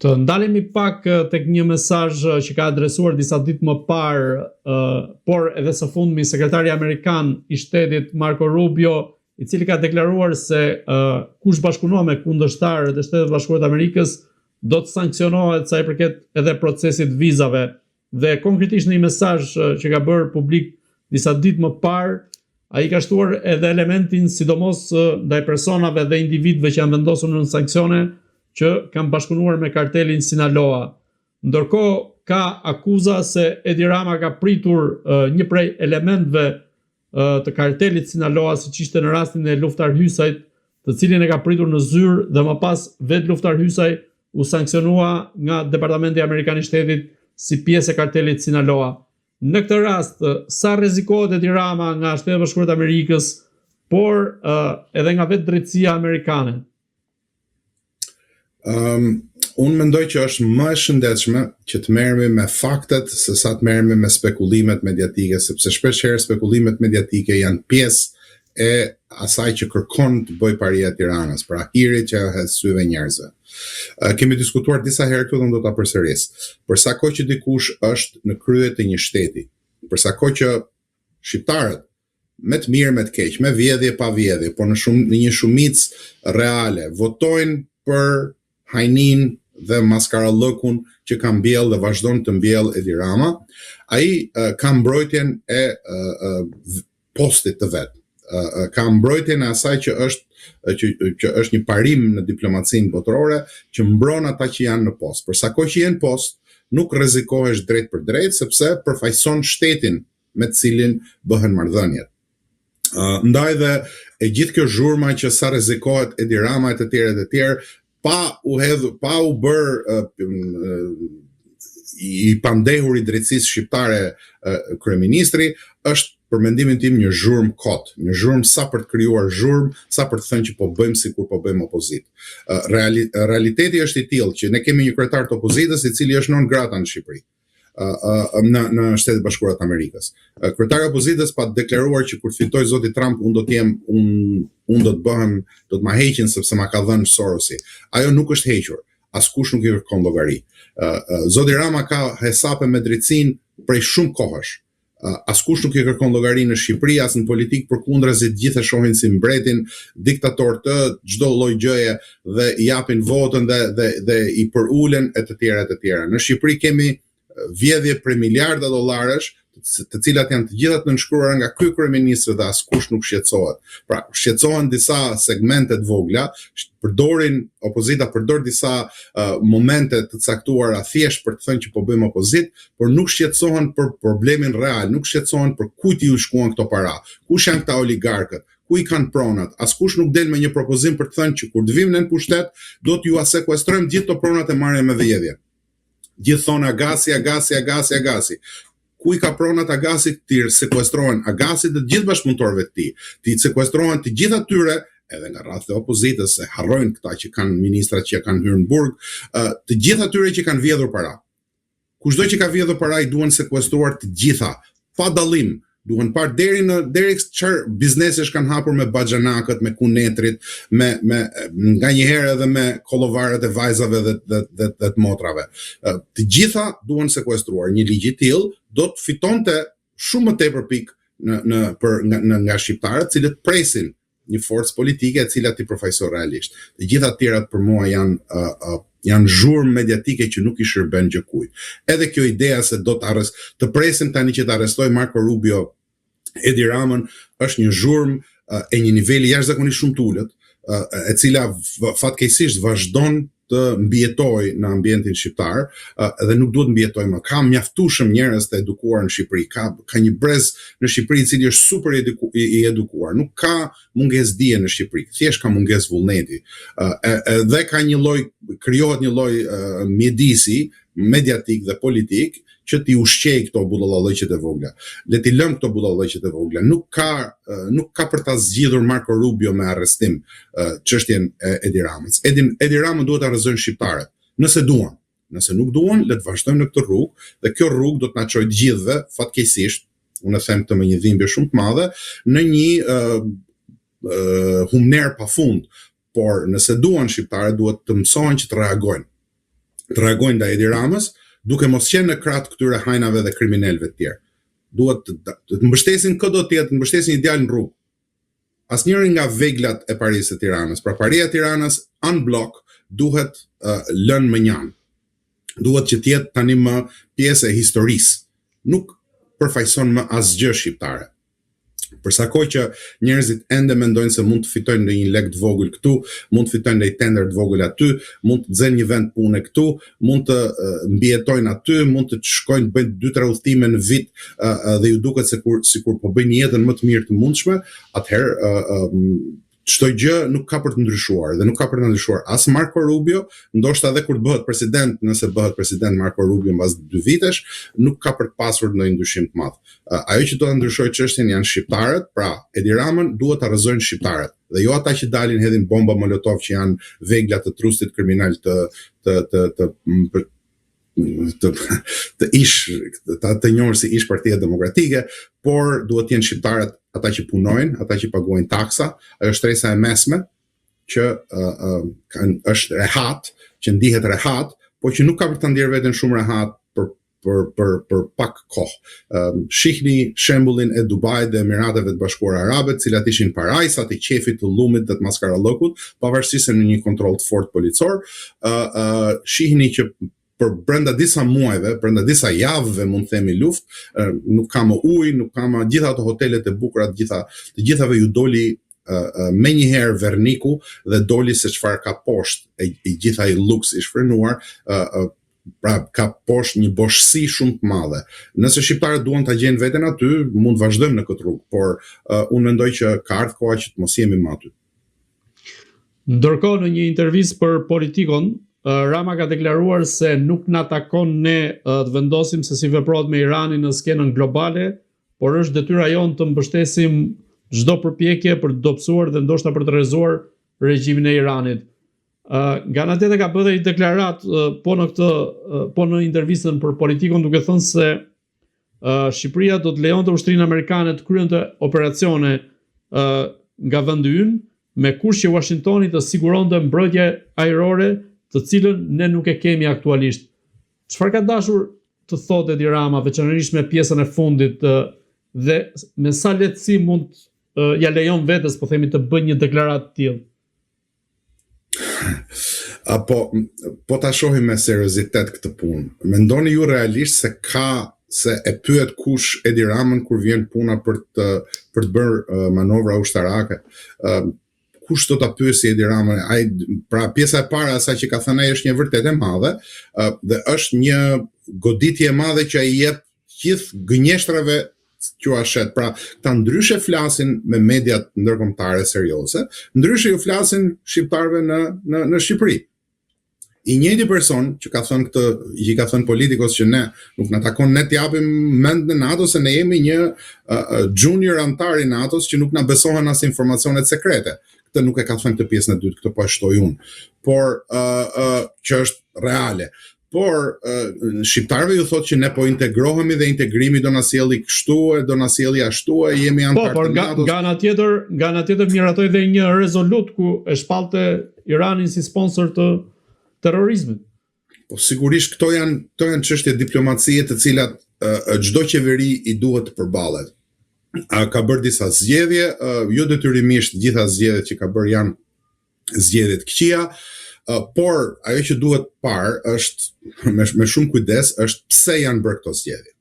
Të ndalemi pak tek një mesazh që ka adresuar disa ditë më parë, por edhe së fundmi sekretari amerikan i shtetit Marco Rubio, i cili ka deklaruar se kush bashkëpunon me kundërshtarët e Shtetit Bashkuar të Amerikës do të sankcionohet sa i përket edhe procesit vizave. Dhe konkretisht në një mesazh që ka bërë publik disa ditë më parë, ai ka shtuar edhe elementin sidomos ndaj personave dhe individëve që janë vendosur në sanksione që kanë bashkëpunuar me kartelin Sinaloa. Ndërkohë ka akuza se Edi Rama ka pritur një prej elementëve të kartelit Sinaloa, siç ishte në rastin e Luftar Hysajt, të cilin e ka pritur në zyrë dhe më pas vetë Luftar Hysaj u sanksionua nga Departamenti Amerikan i Shtetit si pjesë e kartelit Sinaloa. Në këtë rast, sa rrezikohet Edi Rama nga Shtetet Bashkuara të Amerikës, por edhe nga vetë drejtësia amerikane? Unë mendoj që është më e shëndetshme që të merremi me faktet se sa të merremi me spekulimet mediatike, sepse shpeshherë spekulimet mediatike janë pjesë e asaj që kërkon të bëj paria e Tiranës, pra hiri që hedh syve njerëzve. Kemi diskutuar disa herë këtu dhe do ta përsëris. Për sa kohë që dikush është në krye të një shteti, për sa kohë që shqiptarët me të mirë, me të keq, me vjedhje pa vjedhje, por në një shumicë reale votojnë për hajnin dhe maskarallëkun që ka mbjell dhe vazhdon të mbjell Edi Rama, ai ka mbrojtjen e postit të vet. Ka mbrojtjen e asaj që është një parim në diplomacinë botërore, që mbron ata që janë në post. Për sa kohë që janë në post, nuk rrezikohesh drejt për drejt, sepse përfaqëson shtetin me të cilin bëhen marrëdhëniet. Ndaj dhe e gjithë kjo zhurma që sa rrezikohet Edi Rama e të tjerë, pa u bërë i pandehur i drejtësisë shqiptare kryeministri, është për mendimin tim një zhurmë kot, një zhurmë sa për të krijuar zhurmë, sa për të thënë që po bëjmë sikur po bëjmë opozitë. Realiteti është i tillë që ne kemi një kryetar të opozitës i cili është non grata në Shqipëri. Në Shtetet Bashkuara të Amerikës. Kryetari i opozitës pa deklaruar që kur të fitoj zoti Trump unë do të ma heqin sepse ma ka dhënë Sorosi. Ajo nuk është hequr. Askush nuk i kërkon llogari. Zoti Rama ka hesape me drejtësinë prej shumë kohësh. Askush nuk i kërkon llogari në Shqipëri as në politikë, përkundrazi të gjithë e shohin si mbretin diktator të çdo lloj gjëje dhe i japin votën dhe i përulen e të tjera. Në Shqipëri kemi vjedhje për miliarda dollarësh, të cilat janë të gjitha të nënshkruara nga ky kryeministër dhe askush nuk shqetësohet. Pra, shqetësohen disa segmente të vogla, opozita përdor disa momente të caktuara thjesht për të thënë që po bëjmë opozitë, por nuk shqetësohen për problemin real, nuk shqetësohen për kujt i shkuan këto para, kush janë këta oligarkët, ku i kanë pronat. Askush nuk del me një propozim për të thënë që kur të vim në pushtet, do t'ju asekuestrojmë gjithë të pronat e marrje me vjedhje. Gjithë thonë Agasi. Ku i ka pronat Agasit të sekuestrohen Agasit dhe gjithë bashkëpunëtorëve të tij. Të sekuestrohen të gjithë atyre, edhe nga rreth e opozitës, se harrojnë këta që kanë ministrat që kanë hyrë në burg, të gjithë atyre që kanë vjedhur para. Kushdo që ka vjedhur para i duhen sekuestruar të gjitha, pa dallim. Duhen parë deri çfarë biznesesh kanë hapur me baxhanakët, me kunetrit, me nganjëherë edhe me kollovarët e vajzave dhe të motrave. Të gjitha duhen sekuestruar. Një ligj i tillë do të fitonte shumë më tepër pikë nga shqiptarët, cilët presin një forcë politike e cila ti përfaqëson realisht. Të gjitha të tjerat për mua janë zhurmë mediatike që nuk i shërben gjë kujt. Edhe kjo ideja se do të presim tani që të arrestoj Marco Rubio Edi Ramën është një zhurmë e një niveli jashtëzakonisht shumë të ulët, e cila fatkeqësisht vazhdon të mbijetoj në ambientin shqiptar dhe nuk duhet mbijetoj më. Ka mjaftueshëm njerëz të edukuar në Shqipëri, ka një brez në Shqipëri i cili është super i edukuar. Nuk ka mungesë dije në Shqipëri, thjesht ka mungesë vullneti. Dhe krijohet një lloj mjedisi mediatik dhe politik që ti ushqej këto bullallëqet e vogla. Le ti lëm këto bullallëqet e vogla. Nuk ka për ta zgjidhur Marco Rubio me arrestim çështjen e Edi Ramës. Edi Ramën duhet ta arrestojnë shqiptarët, nëse duan. Nëse nuk duan, le të vazhdojmë në këtë rrugë dhe kjo rrugë do të na çojë të gjithëve, fatkeqësisht, unë e them këtë me një dhimbje shumë të madhe, në një humner pafund. Por nëse duan shqiptarët duhet të mësojnë që të reagojnë. të reagojnë ndaj Edi Ramës, duke mos qenë në krah këtyre hajnave dhe kriminalëve të tjerë. Duhet të mbështesin këdo tjetër, të mbështesin një djalë në rrugë. Asnjëri nga veglat e Parisë së Tiranës, pra Paria e Tiranës unblock duhet lënë më njanë. Duhet që të jetë tani më pjesë e historisë. Nuk përfaqëson më asgjë shqiptare. Përsa kohë që njerëzit ende mendojnë se mund të fitojnë ndonjë lek të vogël këtu, mund të fitojnë ndonjë tender të vogël aty, mund të nxjerrë një vend pune këtu, mund të mbijetojnë aty, mund të shkojnë të bëjnë 2-3 udhëtime në vit dhe ju duket sikur po bëjnë jetën më të mirë të mundshme, atëherë çdo gjë nuk ka për të ndryshuar dhe nuk ka për të ndryshuar as Marco Rubio, ndoshta edhe kur të bëhet president, nëse bëhet president Marco Rubio mbas 2 vitesh, nuk ka për të pasur ndonjë ndryshim të madh. Ajo që do ta ndryshojë çështjen janë shqiptarët, pra Edi Ramën duhet ta rrezojnë shqiptarët dhe jo ata që dalin hedhin bomba molotov që janë vegla të trustit kriminal të njohur si ish Partia Demokratike, por duhet të jenë shqiptarët ata që punojnë, ata që paguajnë taksa, ajo shtresa e mesme që është rehat, që ndihet rehat, por që nuk ka për të ndjerë veten shumë rehat për pak kohë. Shihni shembullin e Dubait dhe Emirateve të Bashkuara Arabe, të cilat ishin parajsat e qefit të llumit dhe të maskarallokut, pavarësisht se në një kontroll të fortë policor. Shihni që për brenda disa muajve, brenda disa javëve mund të themi luftë, nuk ka më ujë, nuk ka më gjitha ato hotelet e bukura, të gjithave ju doli me njëherë verniku dhe doli se çfarë ka poshtë, i gjitha i luks i shfrenuar, pra ka poshtë një boshësi shumë të madhe. Nëse shqiptarët duan ta gjejnë veten aty, mund të vazhdojmë në këtë rrugë, por unë mendoj që ka ardhur koha që të mos jemi më aty. Ndërkohë në një intervistë për Politikon, Rama ka deklaruar se nuk na takon ne të vendosim se si veprohet me Iranin në skenën globale, por është detyra jonë të mbështesim çdo përpjekje për të dobësuar dhe ndoshta për të rrezuar regjimin e Iranit. Nga ana tjetër ka bërë një deklarat po në intervistën për Politikon duke thënë se Shqipëria do të lejonte ushtrinë amerikane të kryente operacione nga vendi ynë me kush që Washingtoni të siguronte mbrojtje ajrore të cilën ne nuk e kemi aktualisht. Çfarë ka dashur të thotë Edi Rama, veçanërisht me pjesën e fundit dhe me sa lehtësi mund ja lejon vetes, po themi, të bëjë një deklaratë të tillë? Po ta shohim me seriozitet këtë punë. Mendoni ju realisht se e pyet kush Edi Ramën kur vjen puna për të bërë manovra ushtarake? Kush do ta pyesë Edi Ramën? Pra pjesa e para asaj që ka thënë ai është një vërtet e madhe dhe është një goditje e madhe që ai jep gjithë gënjeshtrave quashet. Pra këta ndryshe flasin me mediat ndërkombëtare serioze, ndryshe ju flasin shqiptarëve në Shqipëri. I njëjti person që ka thënë këtë, që ka thënë Politikos që ne nuk na takon ne të japim mend në NATO se ne jemi një junior antar i NATO-s që nuk na besohen as informacionet sekrete. Këtë nuk e ka thënë këtë pjesën e dytë, këtë po e shtoj unë. Por që është reale. Por shqiptarëve ju thotë që ne po integrohemi dhe integrimi do na sjelli kështu e do na sjelli ashtu e jemi antar të NATO-s. Nga ana tjetër miratoi dhe një rezolut ku e shpallte Iranin si sponsor të terrorizmit. Po sigurisht këto janë çështje diplomacie të cilat çdo qeveri i duhet të përballet. Ka bërë disa zgjedhje, jo detyrimisht gjitha zgjedhjet që ka bërë janë zgjedhje të këqija, por ajo që duhet parë është me shumë kujdes është pse janë bërë këto zgjedhje.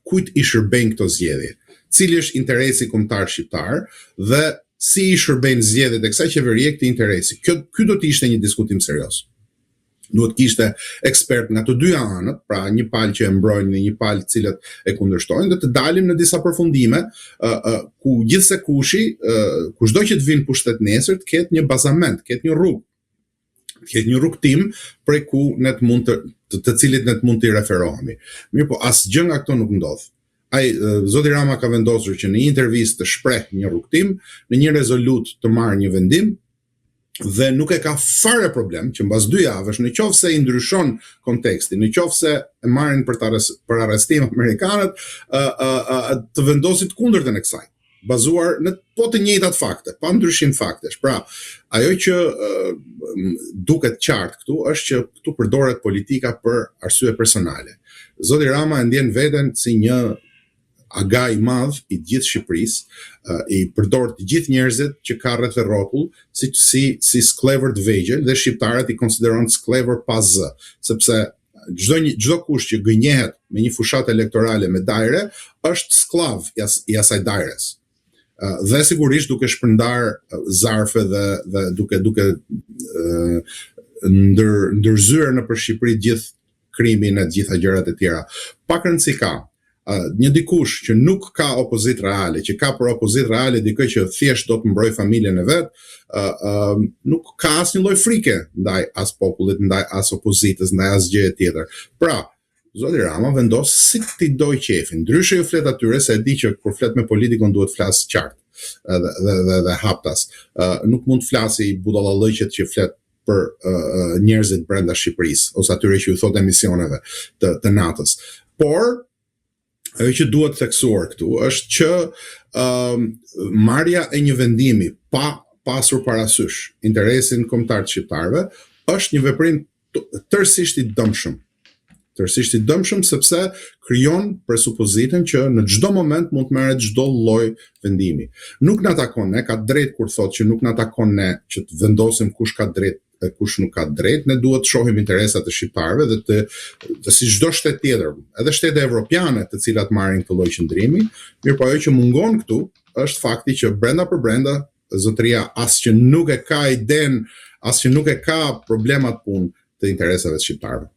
Kujt i shërbejnë këto zgjedhje? Cili është interesi kombëtar shqiptar dhe si i shërbejnë zgjedhjet e kësaj qeverie këtij interesi? Ky do të ishte një diskutim serioz. Duhet kishte ekspert nga të dyja anët, pra një palë që e mbrojnë dhe një palë të cilët e kundërshtojnë dhe të dalim në disa përfundime ku gjithse kushdo që të vinë pushtet nesër të ketë një bazament, të ketë një rrugë. Të ketë një rrugtim prej ku ne të cilit ne të mund të referohemi. Mirë po asgjë nga këto nuk ndodh. Zoti Rama ka vendosur që në një intervistë të shpreh një rrugtim, në një rezolut të marrë një vendim, dhe nuk e ka fare problem që mbas 2 javësh, në qoftë se i ndryshon kontekstin, në qoftë se e marrin për arrestim amerikanët, të vendosit kundërtën e kësaj. bazuar në po të njëjtat fakte, pa ndryshim faktesh. Pra, ajo që duket qartë këtu është që këtu përdoret politika për arsye personale. Zoti Rama e ndjen veten si një aga i madh i gjithë Shqipërisë, i përdor të gjithë njerëzit që ka rreth e rrotull si sklever të vegjël dhe shqiptarët i konsideron sklever pa zë, sepse çdo kush që gënjehet me një fushatë elektorale me dajre është skllav i asaj dajres. Dhe sigurisht duke shpërndar zarfe dhe duke ndërzyer në për Shqipëri gjithë krimin e gjitha gjërat e tjera. Pak rëndësi ka një dikush që nuk ka opozit reale, që ka për opozit reale dikë që thjesht do të mbroj familjen e vet, nuk ka asnjë lloj frike ndaj as popullit, ndaj as opozitës, ndaj as gjëje tjetër. Pra, zoti Rama vendos si ti doj qefin. Ndryshe ju flet atyre se e di që kur flet me politikun duhet flas qartë dhe haptas. Nuk mund të flasi budallallëqet që flet për njerëzit brenda Shqipërisë ose atyre që ju thot emisioneve të natës. Por ajo që duhet theksuar këtu është që marrja e një vendimi pa pasur parasysh interesin kombëtar të shqiptarëve është një veprim tërësisht i dëmshëm. Tërësisht i dëmshëm sepse krijon presupozitën që në çdo moment mund të merret çdo lloj vendimi. Nuk na takon ne, ka drejt kur thotë që nuk na takon ne që të vendosim kush ka drejt e kush nuk ka drejt, ne duhet të shohim interesat e shqiptarëve dhe të si çdo shtet tjetër, edhe shtete evropiane të cilat marrin këtë lloj qëndrimi, mirëpo ajo që mungon këtu është fakti që brenda për brenda zotëria as që nuk e ka iden, as që nuk e ka problemat punë të interesave të shqiptarëve.